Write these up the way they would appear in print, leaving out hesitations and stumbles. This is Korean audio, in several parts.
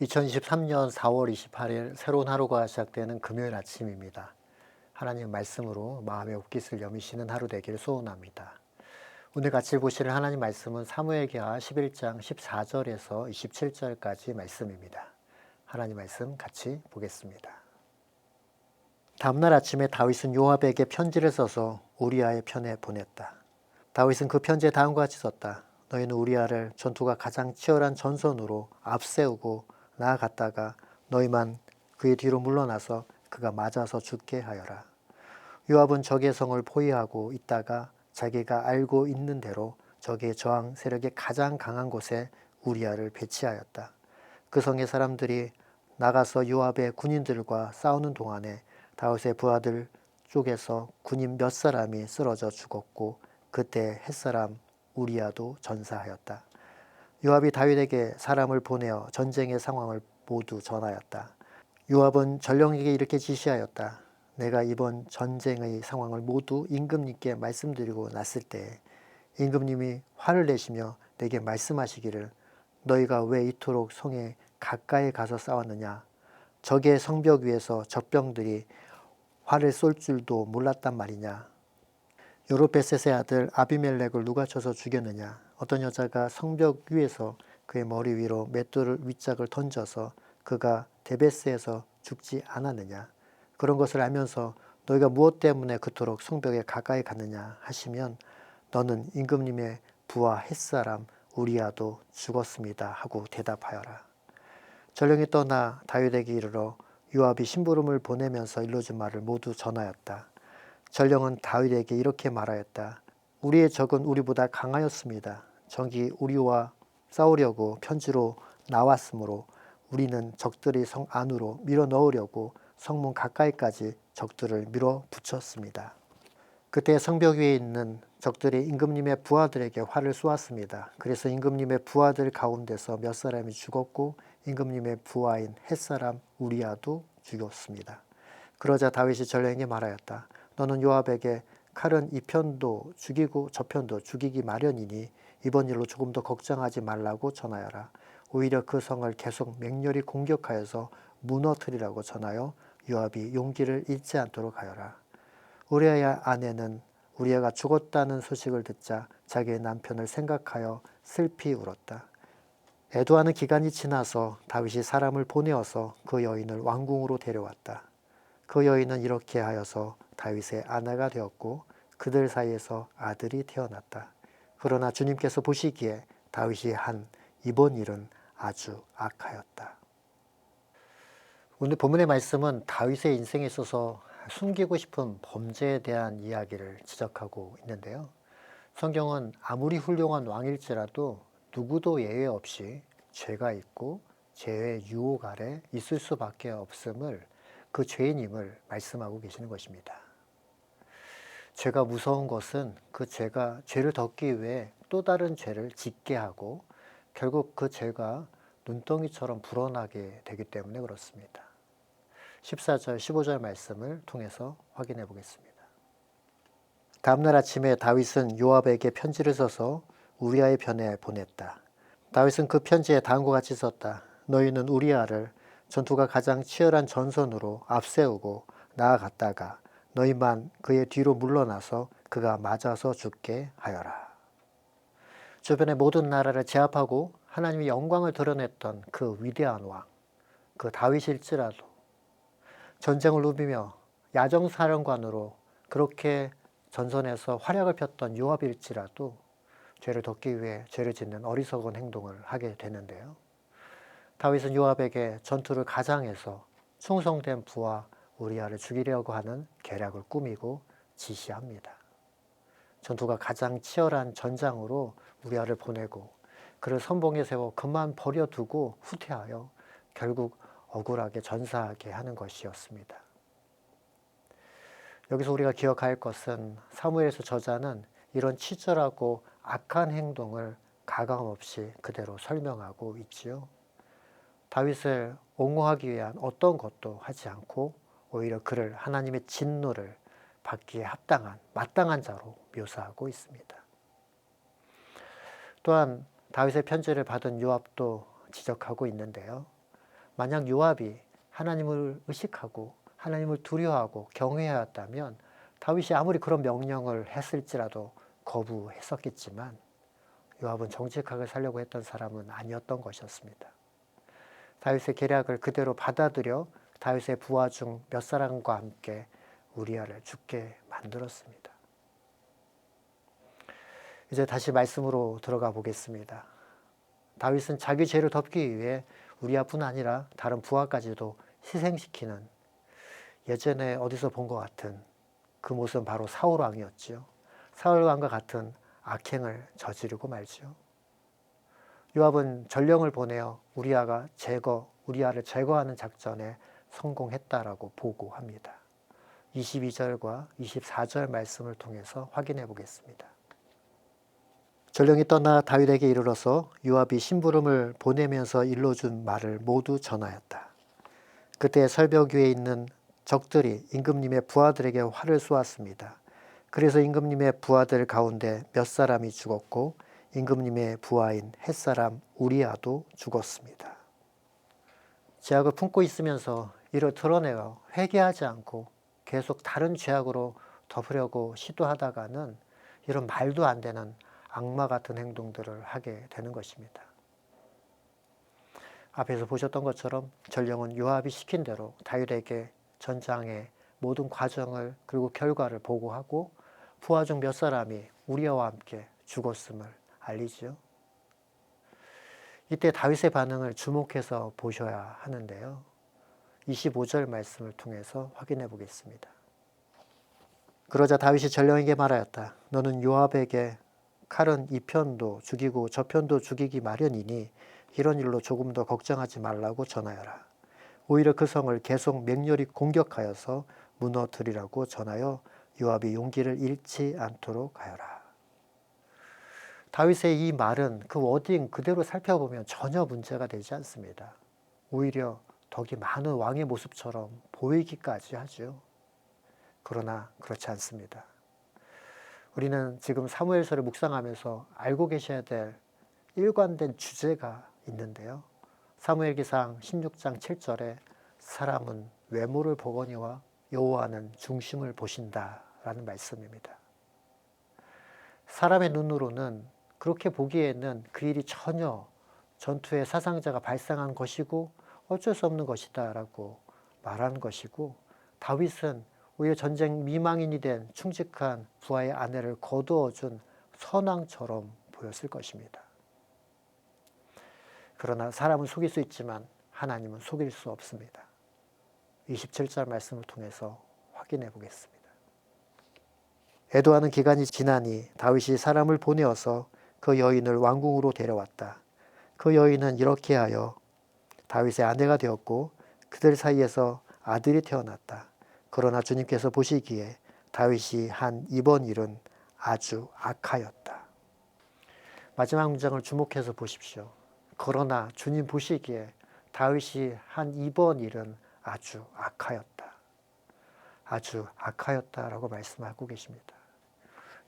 2023년 4월 28일 새로운 하루가 시작되는 금요일 아침입니다. 하나님 말씀으로 마음의 옷깃을 여미시는 하루 되길 소원합니다. 오늘 같이 보실 하나님 말씀은 사무엘기하 11장 14절에서 27절까지 말씀입니다. 하나님 말씀 같이 보겠습니다. 다음날 아침에 다윗은 요압에게 편지를 써서 우리아의 편에 보냈다. 다윗은 그 편지에 다음과 같이 썼다. 너희는 우리아를 전투가 가장 치열한 전선으로 앞세우고 나아갔다가 너희만 그의 뒤로 물러나서 그가 맞아서 죽게 하여라. 요압은 적의 성을 포위하고 있다가 자기가 알고 있는 대로 적의 저항 세력의 가장 강한 곳에 우리아를 배치하였다. 그 성의 사람들이 나가서 요압의 군인들과 싸우는 동안에 다윗의 부하들 쪽에서 군인 몇 사람이 쓰러져 죽었고 그때 햇사람 우리아도 전사하였다. 요압이 다윗에게 사람을 보내어 전쟁의 상황을 모두 전하였다. 요압은 전령에게 이렇게 지시하였다. 내가 이번 전쟁의 상황을 모두 임금님께 말씀드리고 났을 때 임금님이 화를 내시며 내게 말씀하시기를 너희가 왜 이토록 성에 가까이 가서 싸웠느냐. 적의 성벽 위에서 적병들이 활을 쏠 줄도 몰랐단 말이냐. 요르베셋의 아들 아비멜렉을 누가 쳐서 죽였느냐. 어떤 여자가 성벽 위에서 그의 머리 위로 맷돌을 윗짝을 던져서 그가 데베스에서 죽지 않았느냐. 그런 것을 알면서 너희가 무엇 때문에 그토록 성벽에 가까이 갔느냐 하시면 너는 임금님의 부하 햇사람 우리아도 죽었습니다 하고 대답하여라. 전령이 떠나 다윗에게 이르러 요압이 심부름을 보내면서 일러준 말을 모두 전하였다. 전령은 다윗에게 이렇게 말하였다. 우리의 적은 우리보다 강하였습니다. 적이 우리와 싸우려고 편지로 나왔으므로 우리는 적들이 성 안으로 밀어 넣으려고 성문 가까이까지 적들을 밀어붙였습니다. 그때 성벽 위에 있는 적들이 임금님의 부하들에게 활을 쏘았습니다. 그래서 임금님의 부하들 가운데서 몇 사람이 죽었고 임금님의 부하인 햇사람 우리아도 죽였습니다. 그러자 다윗이 전령에게 말하였다. 너는 요압에게 칼은 이 편도 죽이고 저 편도 죽이기 마련이니 이번 일로 조금 더 걱정하지 말라고 전하여라. 오히려 그 성을 계속 맹렬히 공격하여서 무너뜨리라고 전하여 요압이 용기를 잃지 않도록 하여라. 우리아의 아내는 우리아가 죽었다는 소식을 듣자 자기의 남편을 생각하여 슬피 울었다. 애도하는 기간이 지나서 다윗이 사람을 보내어서 그 여인을 왕궁으로 데려왔다. 그 여인은 이렇게 하여서 다윗의 아내가 되었고 그들 사이에서 아들이 태어났다. 그러나 주님께서 보시기에 다윗이 한 이번 일은 아주 악하였다. 오늘 본문의 말씀은 다윗의 인생에 있어서 숨기고 싶은 범죄에 대한 이야기를 지적하고 있는데요. 성경은 아무리 훌륭한 왕일지라도 누구도 예외 없이 죄가 있고 죄의 유혹 아래 있을 수밖에 없음을 그 죄인임을 말씀하고 계시는 것입니다. 죄가 무서운 것은 그 죄를 덮기 위해 또 다른 죄를 짓게 하고 결국 그 죄가 눈덩이처럼 불어나게 되기 때문에 그렇습니다. 14절, 15절 말씀을 통해서 확인해 보겠습니다. 다음날 아침에 다윗은 요압에게 편지를 써서 우리아의 편에 보냈다. 다윗은 그 편지에 다음과 같이 썼다. 너희는 우리아를 전투가 가장 치열한 전선으로 앞세우고 나아갔다가 너희만 그의 뒤로 물러나서 그가 맞아서 죽게 하여라. 주변의 모든 나라를 제압하고 하나님의 영광을 드러냈던 그 위대한 왕, 그 다윗일지라도 전쟁을 누비며 야정사령관으로 그렇게 전선에서 활약을 폈던 요압일지라도 죄를 덮기 위해 죄를 짓는 어리석은 행동을 하게 되는데요. 다윗은 요압에게 전투를 가장해서 충성된 부하 우리아를 죽이려고 하는 계략을 꾸미고 지시합니다. 전투가 가장 치열한 전장으로 우리아를 보내고 그를 선봉에 세워 그만 버려두고 후퇴하여 결국 억울하게 전사하게 하는 것이었습니다. 여기서 우리가 기억할 것은 사무엘서 저자는 이런 치졸하고 악한 행동을 가감없이 그대로 설명하고 있지요. 다윗을 옹호하기 위한 어떤 것도 하지 않고 오히려 그를 하나님의 진노를 받기에 마땅한 자로 묘사하고 있습니다. 또한 다윗의 편지를 받은 요압도 지적하고 있는데요. 만약 요압이 하나님을 의식하고 하나님을 두려워하고 경외하였다면 다윗이 아무리 그런 명령을 했을지라도 거부했었겠지만 요압은 정직하게 살려고 했던 사람은 아니었던 것이었습니다. 다윗의 계략을 그대로 받아들여 다윗의 부하 중 몇 사람과 함께 우리아를 죽게 만들었습니다. 이제 다시 말씀으로 들어가 보겠습니다. 다윗은 자기 죄를 덮기 위해 우리아뿐 아니라 다른 부하까지도 희생시키는 예전에 어디서 본 것 같은 그 모습은 바로 사울 왕이었지요. 사울 왕과 같은 악행을 저지르고 말지요. 요압은 전령을 보내어 우리아를 제거하는 작전에 성공했다라고 보고합니다. 22절과 24절 말씀을 통해서 확인해 보겠습니다. 전령이 떠나 다윗에게 이르러서 요압이 심부름을 보내면서 일러준 말을 모두 전하였다. 그때 설벽 위에 있는 적들이 임금님의 부하들에게 활을 쏘았습니다. 그래서 임금님의 부하들 가운데 몇 사람이 죽었고 임금님의 부하인 햇사람 우리아도 죽었습니다. 죄악을 품고 있으면서 이를 드러내어 회개하지 않고 계속 다른 죄악으로 덮으려고 시도하다가는 이런 말도 안 되는 악마 같은 행동들을 하게 되는 것입니다. 앞에서 보셨던 것처럼 전령은 요압이 시킨 대로 다윗에게 전장의 모든 과정을 그리고 결과를 보고하고 부하 중 몇 사람이 우리아와 함께 죽었음을 알리지요. 이때 다윗의 반응을 주목해서 보셔야 하는데요. 25절 말씀을 통해서 확인해 보겠습니다. 그러자 다윗이 전령에게 말하였다. 너는 요압에게 칼은 이 편도 죽이고 저 편도 죽이기 마련이니 이런 일로 조금 더 걱정하지 말라고 전하여라. 오히려 그 성을 계속 맹렬히 공격하여서 무너뜨리라고 전하여 요압이 용기를 잃지 않도록 하여라. 다윗의 이 말은 그 워딩 그대로 살펴보면 전혀 문제가 되지 않습니다. 오히려 덕이 많은 왕의 모습처럼 보이기까지 하죠. 그러나 그렇지 않습니다. 우리는 지금 사무엘서를 묵상하면서 알고 계셔야 될 일관된 주제가 있는데요. 사무엘기상 16장 7절에 사람은 외모를 보거니와 여호와는 중심을 보신다라는 말씀입니다. 사람의 눈으로는 그렇게 보기에는 그 일이 전혀 전투의 사상자가 발생한 것이고 어쩔 수 없는 것이다 라고 말하는 것이고, 다윗은 오히려 전쟁 미망인이 된 충직한 부하의 아내를 거두어준 선왕처럼 보였을 것입니다. 그러나 사람은 속일 수 있지만 하나님은 속일 수 없습니다. 27절 말씀을 통해서 확인해 보겠습니다. 애도하는 기간이 지나니 다윗이 사람을 보내어서 그 여인을 왕궁으로 데려왔다. 그 여인은 이렇게 하여 다윗의 아내가 되었고 그들 사이에서 아들이 태어났다. 그러나 주님께서 보시기에 다윗이 한 이번 일은 아주 악하였다. 마지막 문장을 주목해서 보십시오. 그러나 주님 보시기에 다윗이 한 이번 일은 아주 악하였다. 아주 악하였다라고 말씀하고 계십니다.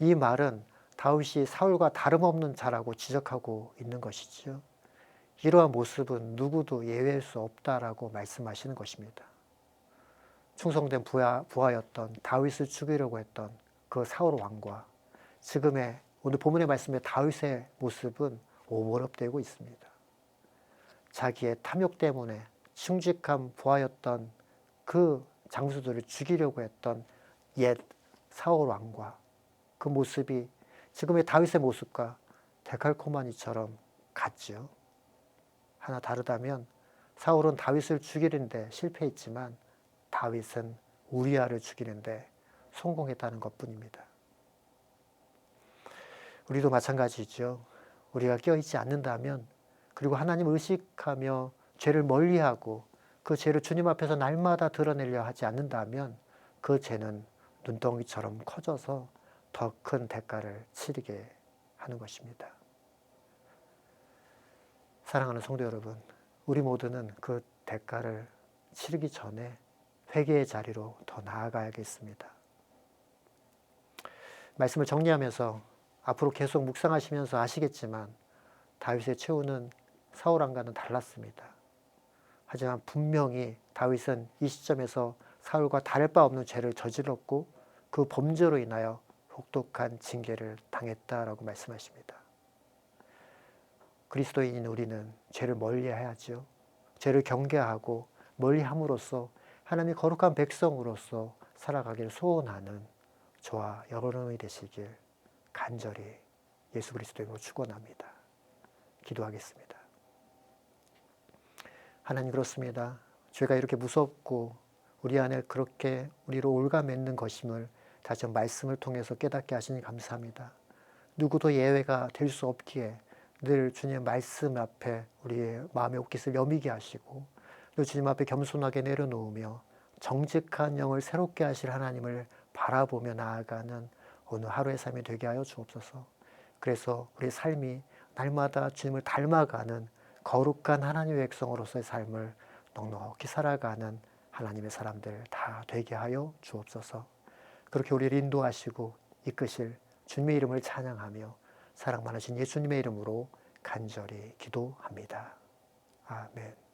이 말은 다윗이 사울과 다름없는 자라고 지적하고 있는 것이지요. 이러한 모습은 누구도 예외할 수 없다라고 말씀하시는 것입니다. 충성된 부하였던 다윗을 죽이려고 했던 그 사울 왕과 지금의 오늘 본문의 말씀에 다윗의 모습은 오버랩되고 있습니다. 자기의 탐욕 때문에 충직한 부하였던 그 장수들을 죽이려고 했던 옛 사울 왕과 그 모습이 지금의 다윗의 모습과 데칼코마니처럼 같지요. 하나 다르다면 사울은 다윗을 죽이는데 실패했지만 다윗은 우리아를 죽이는데 성공했다는 것뿐입니다. 우리도 마찬가지죠. 우리가 깨어있지 않는다면, 그리고 하나님을 의식하며 죄를 멀리하고 그 죄를 주님 앞에서 날마다 드러내려 하지 않는다면 그 죄는 눈덩이처럼 커져서 더 큰 대가를 치르게 하는 것입니다. 사랑하는 성도 여러분, 우리 모두는 그 대가를 치르기 전에 회개의 자리로 더 나아가야겠습니다. 말씀을 정리하면서 앞으로 계속 묵상하시면서 아시겠지만 다윗의 최후는 사울 왕과는 달랐습니다. 하지만 분명히 다윗은 이 시점에서 사울과 다를 바 없는 죄를 저질렀고 그 범죄로 인하여 혹독한 징계를 당했다라고 말씀하십니다. 그리스도인인 우리는 죄를 멀리해야죠. 죄를 경계하고 멀리함으로써 하나님의 거룩한 백성으로서 살아가기를 소원하는 저와 여러분이 되시길 간절히 예수 그리스도로 축원합니다. 기도하겠습니다. 하나님, 그렇습니다. 죄가 이렇게 무섭고 우리 안에 그렇게 우리로 올가맺는 것임을 다시 말씀을 통해서 깨닫게 하시니 감사합니다. 누구도 예외가 될 수 없기에 늘 주님 말씀 앞에 우리의 마음의 옷깃을 여미게 하시고 늘 주님 앞에 겸손하게 내려놓으며 정직한 영을 새롭게 하실 하나님을 바라보며 나아가는 오늘 하루의 삶이 되게 하여 주옵소서. 그래서 우리 삶이 날마다 주님을 닮아가는 거룩한 하나님의 백성으로서의 삶을 넉넉히 살아가는 하나님의 사람들 다 되게 하여 주옵소서. 그렇게 우리를 인도하시고 이끄실 주님의 이름을 찬양하며 사랑 많으신 예수님의 이름으로 간절히 기도합니다. 아멘.